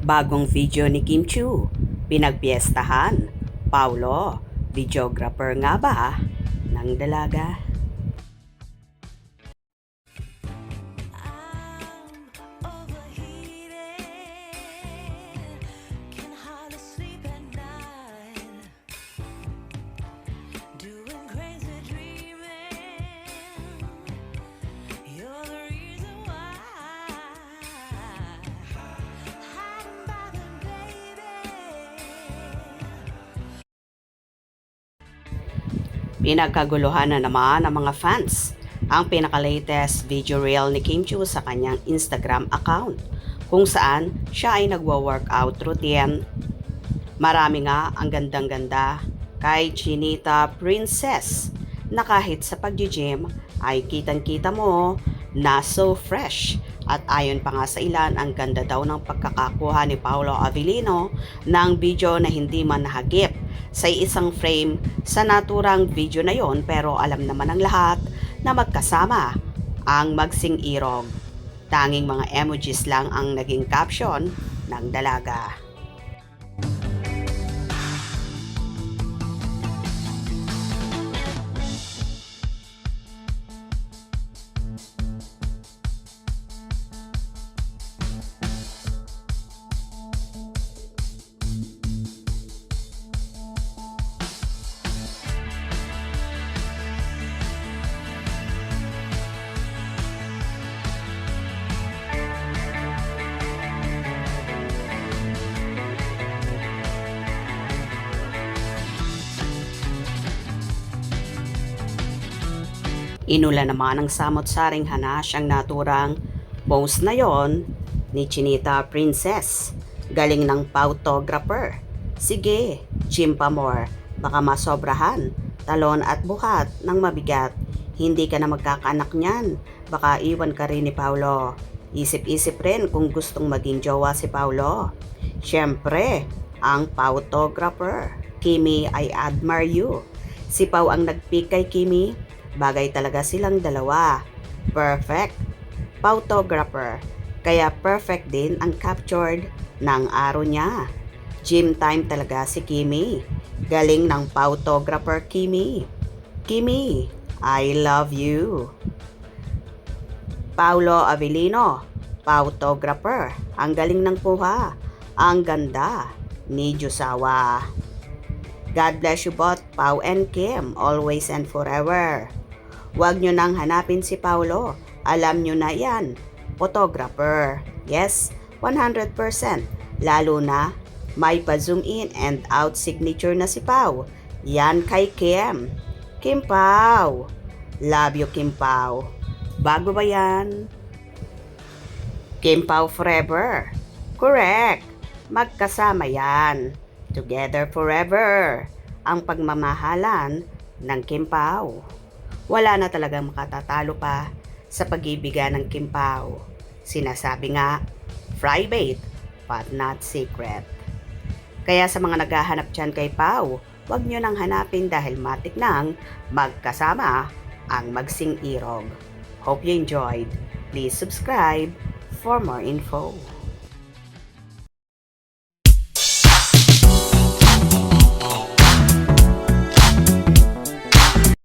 Bagong video ni Kim Chiu, pinagpiestahan. Paulo, videographer nga ba ng dalaga? Pinagkaguluhan na naman ng mga fans ang pinaka-latest video reel ni Kim Chiu sa kanyang Instagram account kung saan siya ay nagwa-workout routine. Marami nga ang gandang-ganda kay Chinita Princess na kahit sa pag-gym ay kitang-kita mo na so fresh. At ayon pa nga sa ilan, ang ganda daw ng pagkakakuha ni Paolo Avellino ng video na hindi man nahagip sa isang frame sa naturang video na yon, pero alam naman ng lahat na magkasama ang magsing-irog. Tanging mga emojis lang ang naging caption ng dalaga. Inula naman ng samot-saring hanas ang naturang post na yon ni Chinita Princess. Galing ng photographer. Sige, gym pa more. Baka masobrahan. Talon at buhat ng mabigat. Hindi ka na magkakaanak niyan. Baka iwan ka rin ni Paulo. Isip-isip rin kung gustong maging jowa si Paulo. Siyempre, ang photographer. Kimi, I admire you. Si Pau ang nag-pick kay Kimi. Bagay talaga silang dalawa. Perfect. Photographer. Kaya perfect din ang captured ng araw niya. Gym time talaga si Kimi. Galing ng photographer Kimi. Kimi, I love you. Paolo Avellino, photographer. Ang galing ng kuha. Ang ganda ni Jusawa. God bless you both, Pau and Kim, always and forever. Huwag nyo nang hanapin si Paulo. Alam nyo na yan. Photographer. Yes, 100%. Lalo na may pa-zoom in and out signature na si Pau. Yan kay Kim. Kim Pau. Love you, Kim Pau. Bago ba yan? Kim Pau forever. Correct. Magkasama yan. Together forever. Ang pagmamahalan ng Kim Pau. Wala na talagang makatatalo pa sa pag-ibigan ng Kim Pau. Sinasabi nga, private but not secret. Kaya sa mga naghahanap dyan kay Pau, huwag nyo nang hanapin dahil matik nang magkasama ang magsing-irog. Hope you enjoyed. Please subscribe for more info.